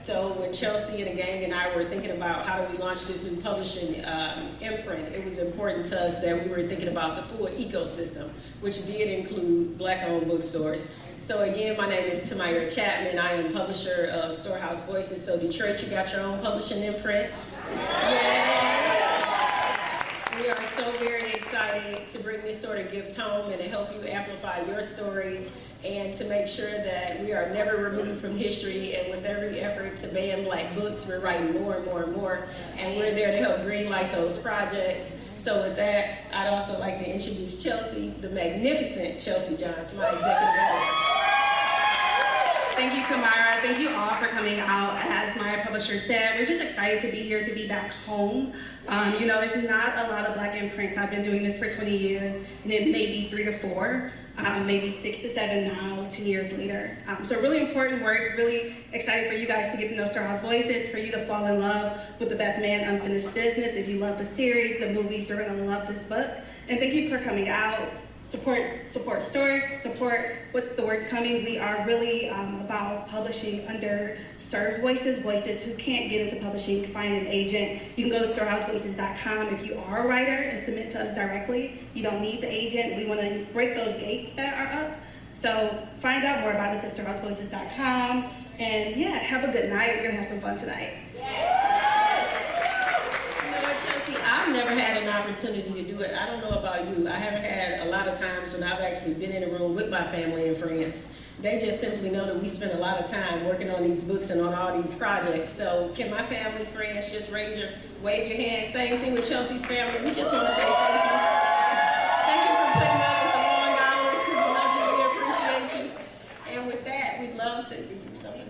So when Chelsea and the gang and I were thinking about how do we launch this new publishing imprint, it was important to us that we were thinking about the full ecosystem, which did include Black-owned bookstores. So again, my name is Tamira Chapman. I am publisher of Storehouse Voices. So Detroit, you got your own publishing imprint. We are so very excited to bring this sort of gift home and to help you amplify your stories and to make sure that we are never removed from history. And with every effort to ban Black books, we're writing more and more and more. And we're there to help greenlight those projects. So with that, I'd also like to introduce Chelsea, the magnificent Chelsea Johnson, my executive editor. Thank you, Tamara. Thank you all for coming out. As my publisher said, we're just excited to be here, to be back home. You know, there's not a lot of Black imprints. I've been doing this for 20 years, and it may be 3 to 4, maybe 6 to 7 now, 10 years later. So really important work, really excited for you guys to get to know Storehouse Voices, for you to fall in love with The Best Man, Unfinished Business. If you love the series, the movies, you're gonna love this book. And thank you for coming out. Support stores, support what's the word coming. We are really about publishing underserved voices who can't get into publishing, find an agent. You can go to storehousevoices.com if you are a writer and submit to us directly. You don't need the agent. We want to break those gates that are up. So find out more about us at storehousevoices.com. And yeah, have a good night. We're gonna have some fun tonight. I've never had an opportunity to do it. I don't know about you. I haven't had a lot of times when I've actually been in a room with my family and friends. They just simply know that we spend a lot of time working on these books and on all these projects. So can my family, friends just wave your hand? Same thing with Chelsea's family. We just want to say thank you. Thank you for putting up with the long hours. We love you. We appreciate you. And with that, we'd love to give you something.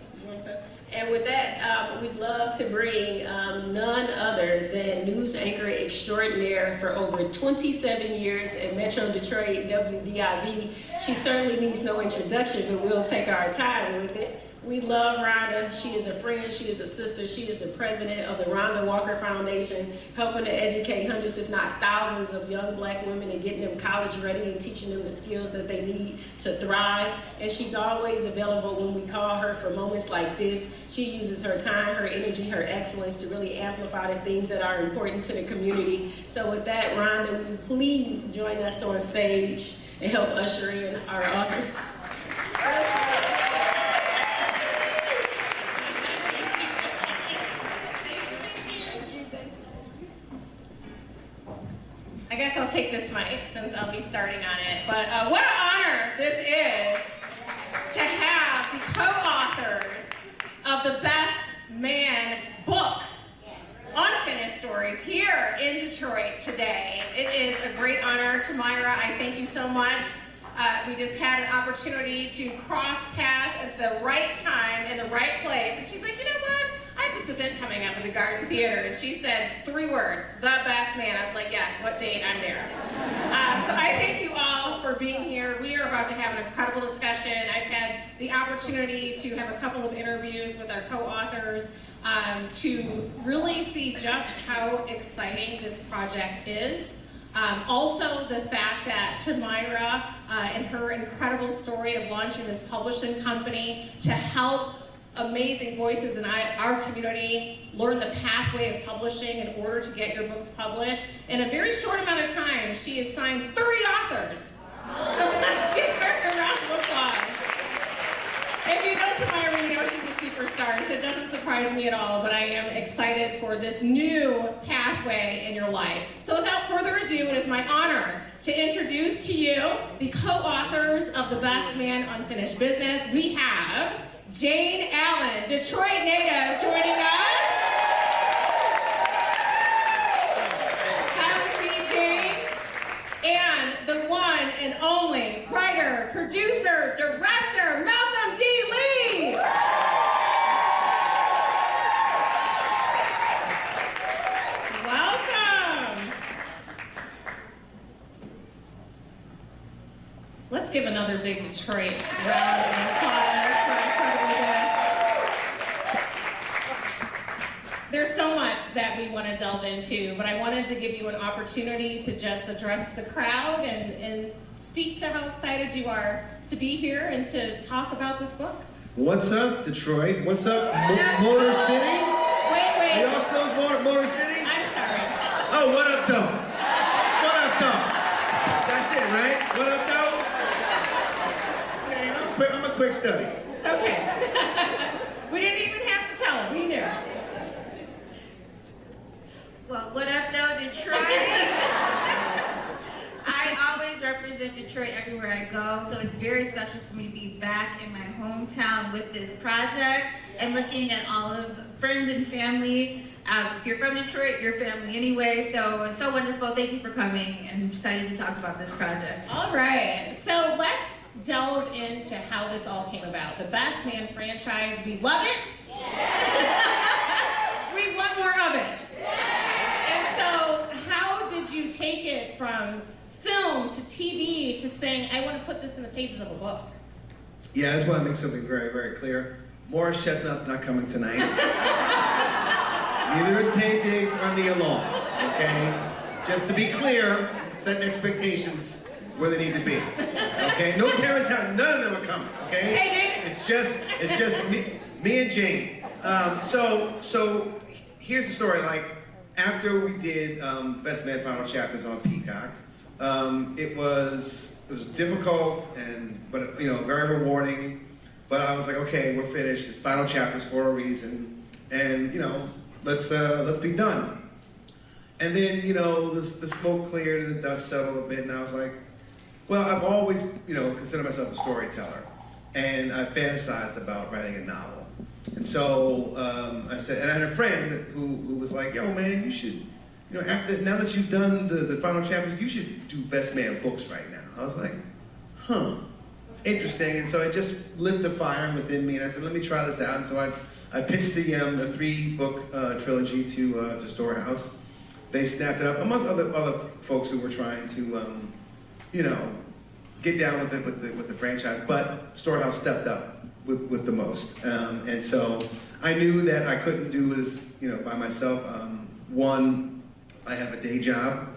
And with that, we'd love to bring none other than news anchor extraordinaire for over 27 years in Metro Detroit, WDIV. She certainly needs no introduction, but we'll take our time with it. We love Rhonda. She is a friend, she is a sister, she is the president of the Rhonda Walker Foundation, helping to educate hundreds, if not thousands, of young Black women and getting them college ready and teaching them the skills that they need to thrive. And she's always available when we call her for moments like this. She uses her time, her energy, her excellence to really amplify the things that are important to the community. So with that, Rhonda, will you please join us on stage and help usher in our authors. I guess I'll take this mic since I'll be starting on it. But what an honor this is to have the co-authors of the Best Man book, Unfinished Stories, here in Detroit today. It is a great honor. Tamira, I thank you so much. We just had an opportunity to cross paths at the right time in the right place. And she's like, you know what? I have this event coming up at the Garden Theater, and she said 3 words, The Best Man. I was like, yes, what date? I'm there. So I thank you all for being here. We are about to have an incredible discussion. I've had the opportunity to have a couple of interviews with our co-authors to really see just how exciting this project is. Also, the fact that Tamira and her incredible story of launching this publishing company to help amazing voices in our community learn the pathway of publishing in order to get your books published. In a very short amount of time, she has signed 30 authors. So let's give her a round of applause. If you know Tamira, you know she's a superstar, so it doesn't surprise me at all, but I am excited for this new pathway in your life. So without further ado, it is my honor to introduce to you the co-authors of The Best Man, Unfinished Business. We have Jane Allen, Detroit native, joining us. Have a seat, Jane. And the one and only writer, producer, director, Malcolm D. Lee. Welcome. Let's give another big Detroit round of applause for our incredible guests. There's so much that we want to delve into, but I wanted to give you an opportunity to just address the crowd and speak to how excited you are to be here and to talk about this book. What's up, Detroit? What's up, Motor City? Wait. Y'all still Motor City? I'm sorry. Oh, what up, though? What up, though? That's it, right? What up, though? Okay, I'm a quick study. It's okay. We didn't even have to tell him. We knew. Well, what up though, Detroit? I always represent Detroit everywhere I go, so it's very special for me to be back in my hometown with this project and looking at all of friends and family. If you're from Detroit, you're family anyway, so it's so wonderful. Thank you for coming, and I'm excited to talk about this project. All right. So let's delve into how this all came about. The Best Man franchise, we love it. We want more of it. And so how did you take it from film to TV to saying, I want to put this in the pages of a book? Yeah, I just want to make something very, very clear. Morris Chestnut's not coming tonight. Neither is Tay Diggs or Nia Long, okay? Just to be clear, setting expectations where they need to be, okay? No Terrence Howard, none of them are coming, okay? Tay Diggs. It's just me and Jane. So here's the story. Like, after we did Best Man Final Chapters on Peacock, it was difficult but very rewarding. But I was like, okay, we're finished. It's final chapters for a reason, and let's be done. And then the smoke cleared and the dust settled a bit, and I was like, well, I've always considered myself a storyteller, and I fantasized about writing a novel. And so I said, and I had a friend who was like, yo man, you should, now that you've done the final chapters, you should do Best Man books right now. I was like, it's interesting. And so it just lit the fire within me, and I said, let me try this out. And so I pitched the 3-book trilogy to Storehouse. They snapped it up, among other folks who were trying to, get down with the franchise. But Storehouse stepped up with the most, and so I knew that I couldn't do this, by myself. One, I have a day job,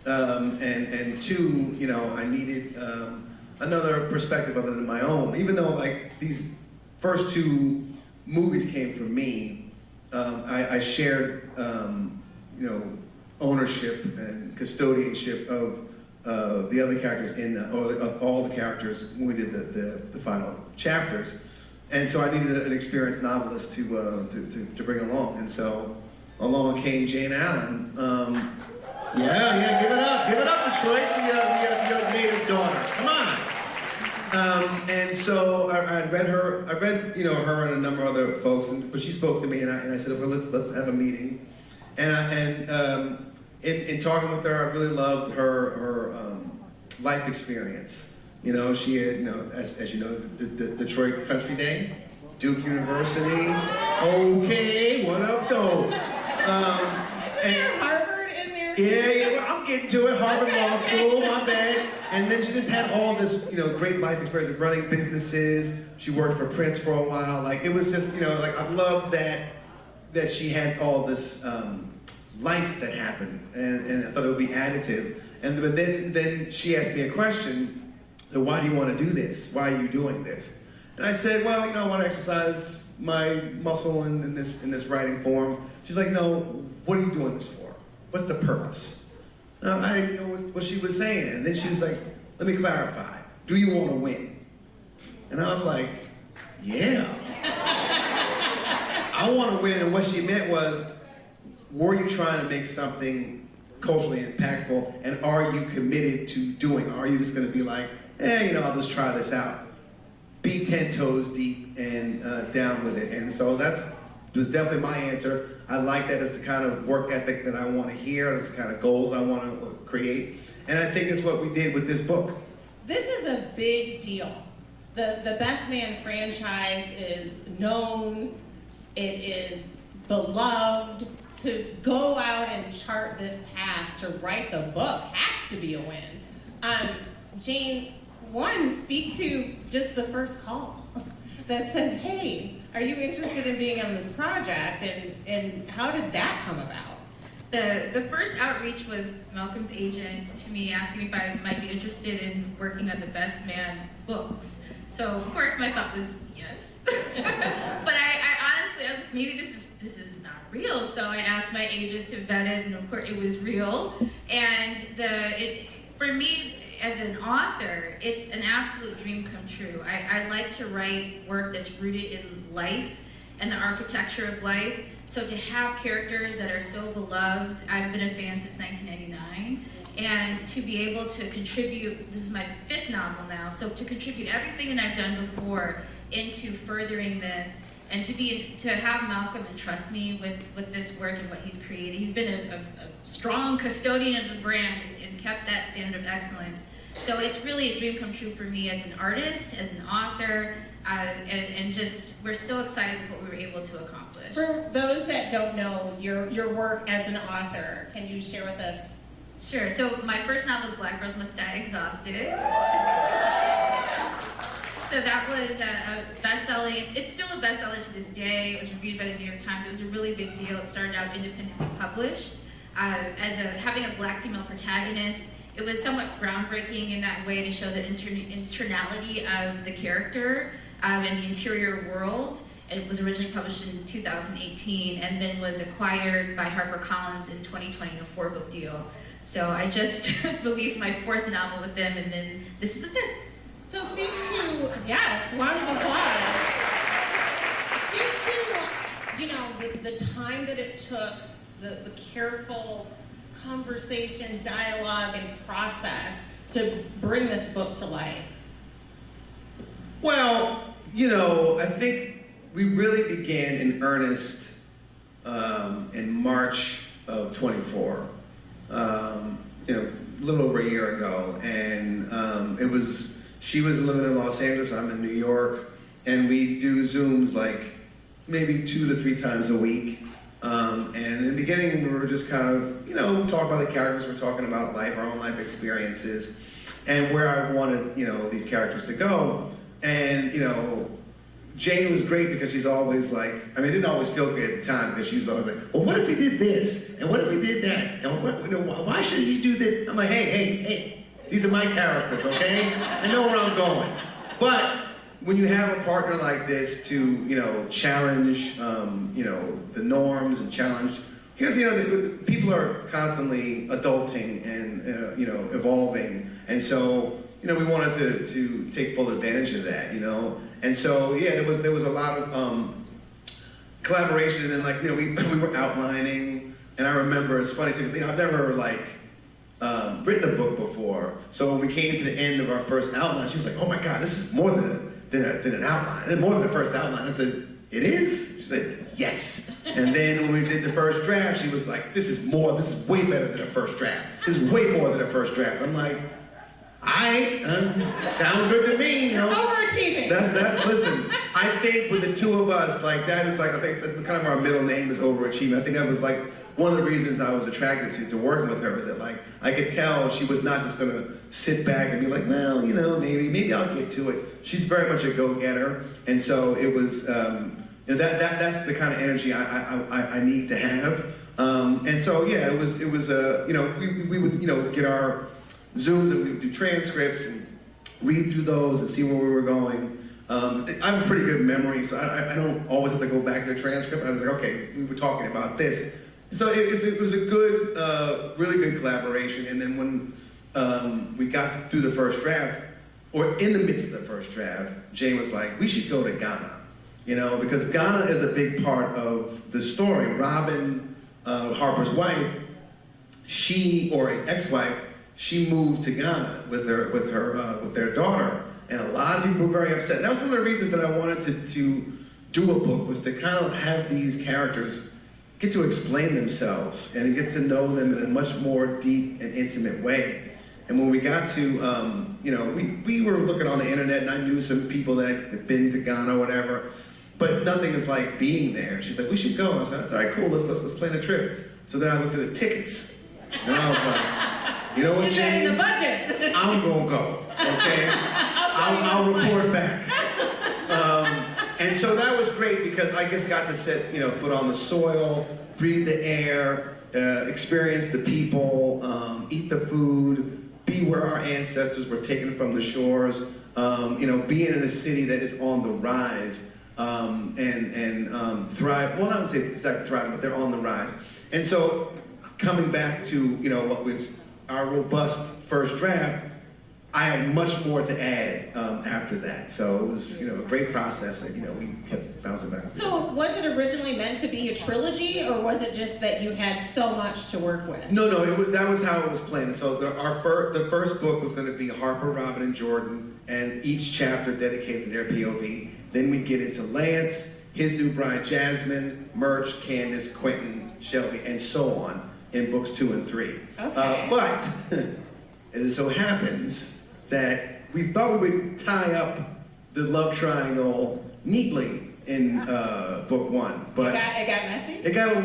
and two, I needed another perspective other than my own. Even though like these first 2 movies came from me, I shared, ownership and custodianship of the other characters of all the characters when we did the final chapters. And so I needed an experienced novelist to bring along. And so along came Jane Allen. Give it up, Detroit, for your native daughter. Come on. And so I read her, her and a number of other folks, but she spoke to me, and I said, well, let's have a meeting. And in talking with her, I really loved her life experience. She had, as you know, the Detroit Country Day, Duke University. Okay, what up, though? Isn't there Harvard in there? Yeah, well, I'm getting to it. Harvard Law School, my bad. And then she just had all this, great life experience of running businesses. She worked for Prince for a while. Like, it was just, I loved that she had all this life that happened, and I thought it would be additive. But then she asked me a question. So why do you want to do this? Why are you doing this? And I said, well, I want to exercise my muscle in this writing form. She's like, no, what are you doing this for? What's the purpose? I didn't know what she was saying. And then she was like, let me clarify. Do you want to win? And I was like, yeah. I want to win. And what she meant was, were you trying to make something culturally impactful, and are you committed to doing it? Are you just going to be like, I'll just try this out? Be 10 toes deep and down with it. And so that was definitely my answer. I like that as the kind of work ethic that I want to hear. That's the kind of goals I want to create. And I think it's what we did with this book. This is a big deal. The Best Man franchise is known. It is beloved. To go out and chart this path to write the book has to be a win. Jane, speak to just the first call that says, hey, are you interested in being on this project? And how did that come about? The first outreach was Malcolm's agent to me asking me if I might be interested in working on the Best Man books. So of course my thought was yes. but I honestly, I was like, maybe this is not real. So I asked my agent to vet it, and of course it was real. And for me, as an author, it's an absolute dream come true. I like to write work that's rooted in life and the architecture of life. So to have characters that are so beloved, I've been a fan since 1999, and to be able to contribute, this is my 5th novel now, so to contribute everything that I've done before into furthering this, and to have Malcolm entrust me with this work and what he's created. He's been a strong custodian of the brand and kept that standard of excellence. So it's really a dream come true for me as an artist, as an author, and just, we're so excited with what we were able to accomplish. For those that don't know your work as an author, can you share with us? Sure, so my first novel was Black Girls Must Die Exhausted. So that was a best-selling, it's still a bestseller to this day. It was reviewed by the New York Times. It was a really big deal. It started out independently published. Having a Black female protagonist, it was somewhat groundbreaking in that way to show the internality of the character and the interior world. It was originally published in 2018 and then was acquired by HarperCollins in 2020 in a 4-book deal. So I just released my 4th novel with them, and then this is the 5th. So speak to, yes, round of applause. Speak to, the time that it took, the careful conversation, dialogue, and process to bring this book to life. Well, I think we really began in earnest in March of 24. A little over a year ago, and she was living in Los Angeles, I'm in New York, and we do Zooms like maybe 2 to 3 times a week. And in the beginning, we were just kind of, talking about the characters, we're talking about life, our own life experiences, and where I wanted, these characters to go. And, Jane was great because she's always like, it didn't always feel great at the time because she was always like, well, what if we did this? And what if we did that? And why shouldn't you do this? I'm like, hey, these are my characters, okay? I know where I'm going. But when you have a partner like this to, challenge, the norms and challenge, because, people are constantly adulting and, evolving. And so, we wanted to take full advantage of that, And so, there was a lot of collaboration, and then we were outlining, and I remember, it's funny too, because I've never written a book before. So when we came to the end of our first outline, she was like, oh my God, this is more than an outline, and more than the first outline. I said, it is? She said, yes. And then when we did the first draft, she was like, this is way better than a first draft. This is way more than a first draft. I'm like, sound good to me, Overachieving. Listen, I think with the two of us, that is I think kind of our middle name is overachieving. I think that was one of the reasons I was attracted to working with her, is that I could tell she was not just gonna sit back and be like, well, maybe I'll get to it. She's very much a go-getter, and so it was that's the kind of energy I need to have. And so it was we would get our Zooms and we would do transcripts and read through those and see where we were going. I have a pretty good memory, so I don't always have to go back to the transcript. I was like, okay, we were talking about this. So it was a good, really good collaboration. And then when we got through the first draft, or in the midst of the first draft, Jane was like, we should go to Ghana, because Ghana is a big part of the story. Robin, Harper's wife, or ex-wife, she moved to Ghana with their daughter, and a lot of people were very upset. And that was one of the reasons that I wanted to do a book, was to kind of have these characters get to explain themselves and get to know them in a much more deep and intimate way. And when we got to, we were looking on the internet, and I knew some people that had been to Ghana or whatever, but nothing is like being there. She's like, we should go. I said, that's all right, cool, let's plan a trip. So then I looked at the tickets, and I was like, you know what, Jane? The budget. I'm gonna go, okay? I'll report back. And so that was great because I just got to set, foot on the soil, breathe the air, experience the people, eat the food, be where our ancestors were taken from the shores, being in a city that is on the rise. and thrive. Well, I would say exactly thriving, but they're on the rise. And so, coming back to what was our robust first draft, I had much more to add after that. So it was a great process, and we kept bouncing back and forth. So was it originally meant to be a trilogy, or was it just that you had so much to work with? No, that was how it was planned. So the first book was going to be Harper, Robin, and Jordan, and each chapter dedicated to their POV. Then we'd get into Lance, his new bride Jasmine, Murch, Candace, Quentin, Shelby, and so on in books 2 and 3. Okay. But as it so happens that we thought we would tie up the love triangle neatly in book 1, but it got messy? it got a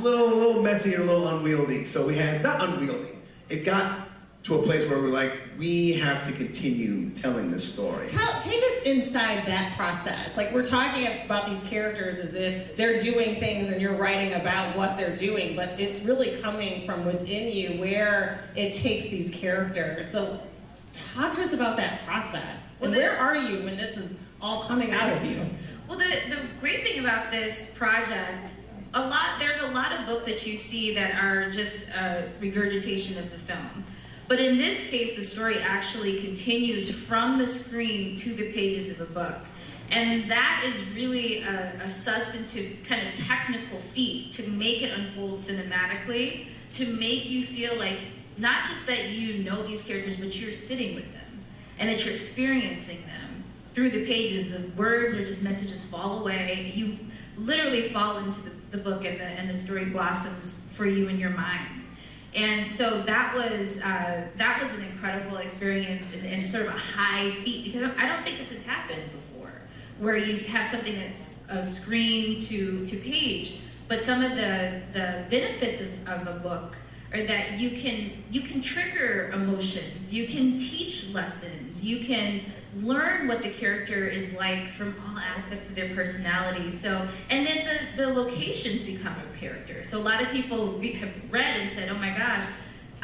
little messy and a little unwieldy. So we had, not unwieldy, it got to a place where we're like, we have to continue telling this story. Take us inside that process. Like, we're talking about these characters as if they're doing things and you're writing about what they're doing, but it's really coming from within you where it takes these characters. So talk to us about that process. And where are you when this is all coming out of you? Well, the great thing about this project, there's a lot of books that you see that are just a regurgitation of the film. But in this case, the story actually continues from the screen to the pages of a book. And that is really a substantive kind of technical feat to make it unfold cinematically, to make you feel like not just that you know these characters, but you're sitting with them and that you're experiencing them through the pages. The words are just meant to just fall away. You literally fall into the book and the story blossoms for you in your mind. And so that was an incredible experience and sort of a high feat, because I don't think this has happened before, where you have something that's a screen to page. But some of the benefits of a book are that you can trigger emotions, you can teach lessons, you can learn what the character is like from all aspects of their personality. So, and then the locations become a character. So a lot of people have read and said, oh my gosh,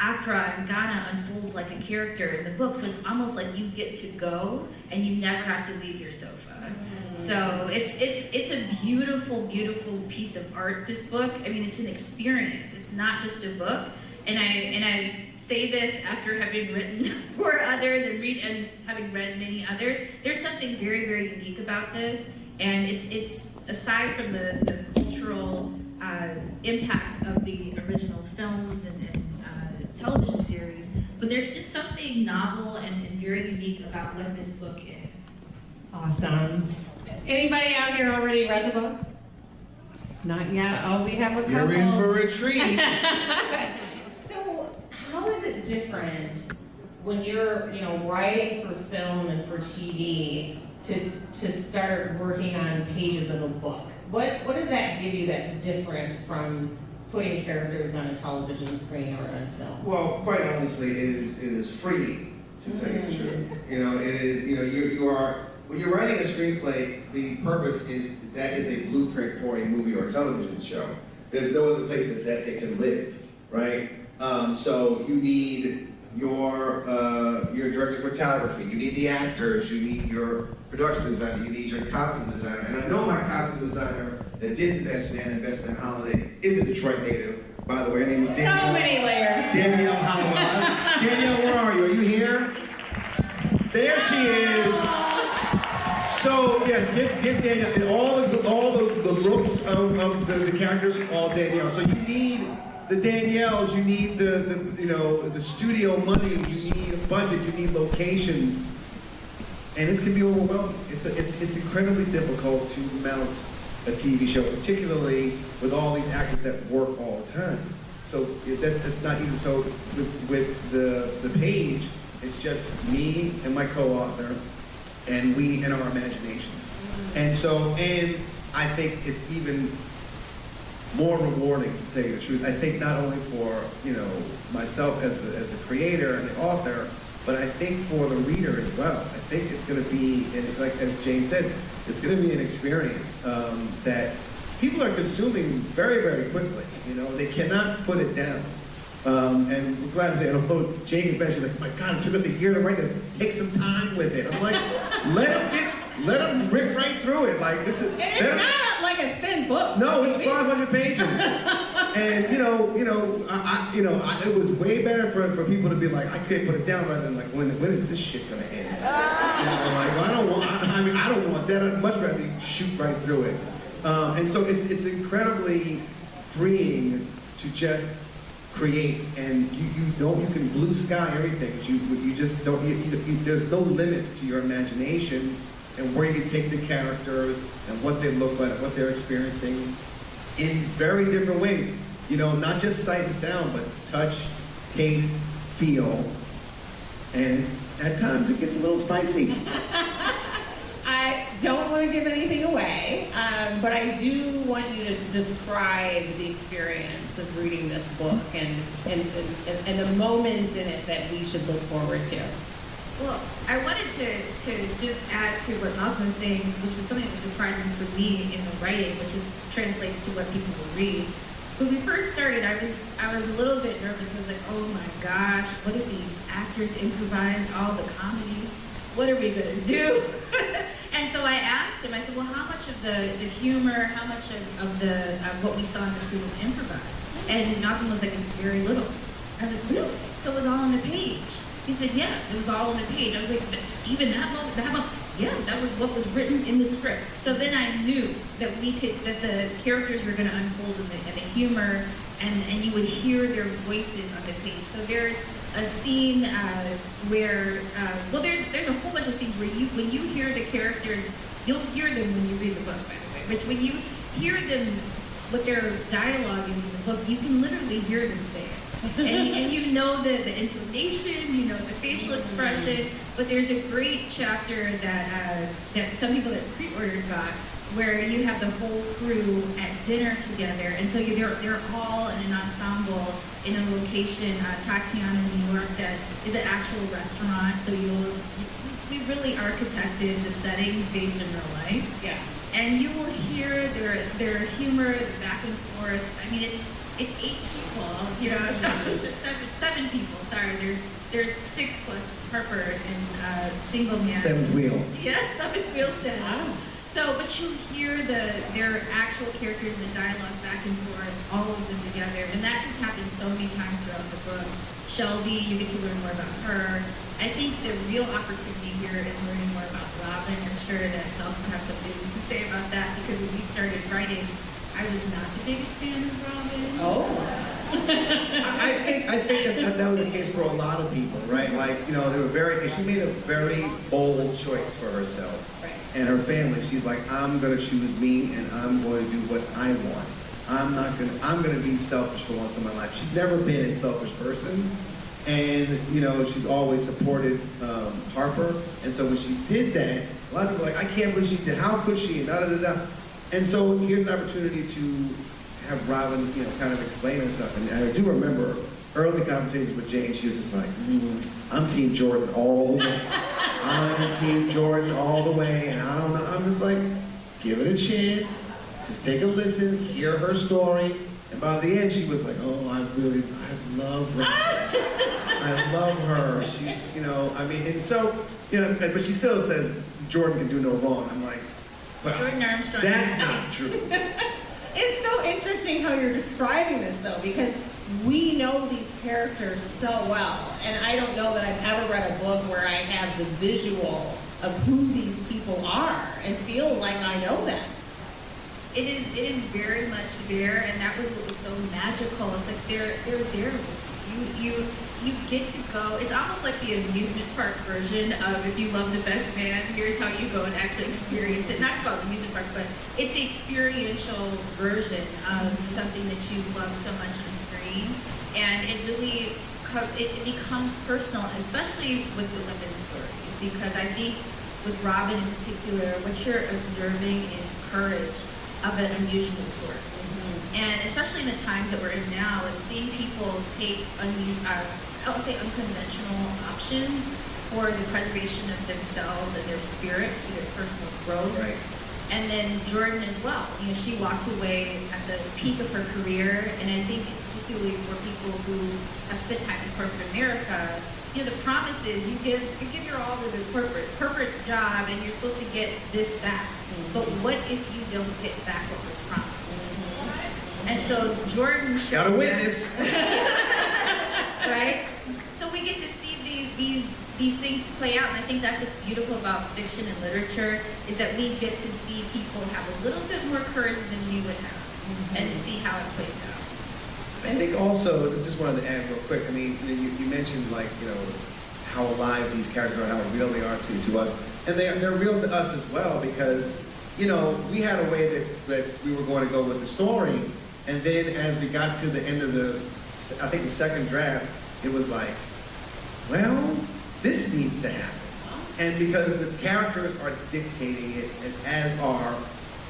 Accra and Ghana unfolds like a character in the book. So it's almost like you get to go and you never have to leave your sofa. So it's a beautiful, beautiful piece of art, this book. I mean, it's an experience. It's not just a book. And I say this after having written for others and having read many others. There's something very, very unique about this, and it's aside from the cultural impact of the original films and television series, but there's just something novel and very unique about what this book is. Awesome. Anybody out here already read the book? Not yet. Oh, we have a couple. You're in for a treat. So, how is it different when you're, writing for film and for TV to start working on pages of a book? What does that give you that's different from putting characters on a television screen or on film? Well, quite honestly, it is free, to tell you the truth. It is. You are. When you're writing a screenplay, the purpose is that is a blueprint for a movie or a television show. There's no other place that it can live, right? So you need your director of photography, you need the actors, you need your production designer, you need your costume designer. And I know my costume designer that did The Best Man and Best Man Holiday is a Detroit native, by the way. Her name is Danielle. So many layers. Danielle Holloway. Danielle, where are you? Are you here? There she is. So yes, give Danielle, and all the looks of the characters, all Danielle. So you need the Danielles, you need the studio money, you need a budget, you need locations, and this can be overwhelming. It's incredibly difficult to mount a TV show, particularly with all these actors that work all the time. So that's not easy. So with the page, it's just me and my co-author, and we and our imaginations. And I think it's even more rewarding, to tell you the truth. I think not only for myself as the creator and the author, but I think for the reader as well. I think it's going to be, and like as Jane said, it's going to be an experience that people are consuming very, very quickly. They cannot put it down. And we're glad to say, although Jane is mentioned, she's like, oh my God, it took us a year to write this. Take some time with it. I'm like, let let them rip right through it. Like this is. And it's not like a thin book. No, it's 500 pages. And it was way better for people to be like, I can't put it down, rather than like, when is this shit gonna end? Like, I don't want that. I'd much rather you shoot right through it. And so it's incredibly freeing to just create, and you can blue sky everything. You just don't. There's no limits to your imagination and where you can take the characters and what they look like, what they're experiencing in very different ways. Not just sight and sound, but touch, taste, feel, and at times it gets a little spicy. I don't want to give anything away, but I do want you to describe the experience of reading this book and the moments in it that we should look forward to. Well, I wanted to just add to what Malcolm was saying, which was something that was surprising for me in the writing, which translates to what people will read. When we first started, I was a little bit nervous. I was like, oh my gosh, what if these actors improvise all the comedy? What are we gonna do? And so I asked him, I said, well, how much of the humor, how much of what we saw on the screen was improvised? And Malcolm was like, very little. I was like, really? So it was all on the page. He said, yes, it was all on the page. I was like, but even that moment, yeah, that was what was written in the script. So then I knew that that the characters were gonna unfold and the humor, and you would hear their voices on the page. So there's a scene where, there's a whole bunch of scenes where when you hear the characters, you'll hear them when you read the book, by the way, but when you hear them, what their dialogue is in the book, you can literally hear them say it. And you know the intonation, you know the facial expression, but there's a great chapter that some people that pre-ordered got, where you have the whole crew at dinner together, and so they're all in an ensemble in a location, Tatiana, New York, that is an actual restaurant. So we really architected the settings based in real life. Yes. And you will hear their humor, the back and forth. I mean, it's 8 people, seven people. Sorry, there's 6 plus Harper and single man. 7th wheel. Yeah, 7th wheel says. Wow. So, but you hear their actual characters and the dialogue back and forth, all of them together, and that just happens so many times throughout the book. Shelby, you get to learn more about her. I think the real opportunity here is learning more about Robin. I'm sure that Malcolm will have something to say about that, because when we started writing, I was not the biggest fan of Robin. Oh. I think that was the case for a lot of people, right? Like, they were she made a very bold choice for herself. Right. And her family. She's like, I'm gonna choose me, and I'm going to do what I want. I'm gonna be selfish for once in my life. She's never been a selfish person. And, she's always supported Harper. And so when she did that, a lot of people were like, I can't believe she did, how could she, and da-da-da-da. And so here's an opportunity to have Robin, kind of explain herself. And I do remember early conversations with Jane, she was just like, I'm Team Jordan all the way. I'm Team Jordan all the way, and I don't know, I'm just like, give it a chance, just take a listen, hear her story. And by the end, she was like, oh, I love her. I love her. She's, and so, but she still says Jordan can do no wrong. I'm like, but Jordan Armstrong. that's not true. It's so interesting how you're describing this, though, because we know these characters so well, and I don't know that I've ever read a book where I have the visual of who these people are and feel like I know them. It is very much there, and that was what was so magical. It's like they're there with you. You get to go. It's almost like the amusement park version of if you love The Best Man, here's how you go and actually experience it. Not called amusement park, but it's the experiential version of something that you love so much on screen, and it really it becomes personal, especially with the women's stories, because I think with Robin in particular, what you're observing is courage of an unusual sort. And especially in the times that we're in now, of seeing people take unconventional options for the preservation of themselves and their spirit, for their personal growth. Right. And then Jordan as well. She walked away at the peak of her career, and I think particularly for people who have spent time in corporate America, you know, the promise is you give your all to the corporate job, and you're supposed to get this back. But what if you don't get back what was promised? And so Jordan Got a showed witness. right? So we get to see these things play out, and I think that's what's beautiful about fiction and literature, is that we get to see people have a little bit more courage than we would have, and see how it plays out. I think also, I just wanted to add real quick, I mean, you mentioned like, you know, how alive these characters are, how real they are to us. And they're real to us as well, because, you know, we had a way that we were going to go with the story. And then as we got to the end of I think the second draft, it was like, well, this needs to happen. And because the characters are dictating it, and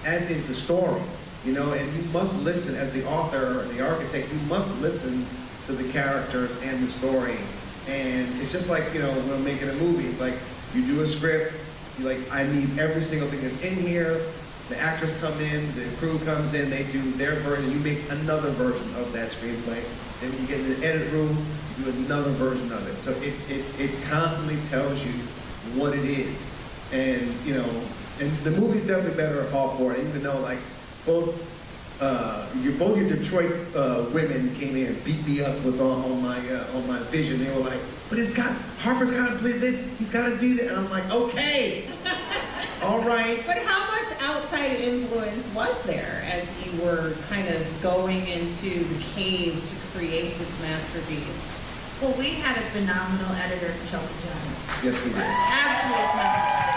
as is the story, you know, and you must listen as the author or the architect, you must listen to the characters and the story. And it's just like, you know, when I'm making a movie, it's like you do a script, you're like, I need every single thing that's in here. The actors come in, the crew comes in, they do their version, you make another version of that screenplay. And when you get in the edit room, you do another version of it. So it constantly tells you what it is. And, you know, and the movie's definitely better off for it, even though, like, both your Detroit women came in and beat me up with on my vision. They were like, but Harper's got to believe this, he's got to do that. And I'm like, okay, all right. But how much outside influence was there as you were kind of going into the cave to create this masterpiece? Well, we had a phenomenal editor, Chelsea Jones. Yes, we did. Absolutely phenomenal.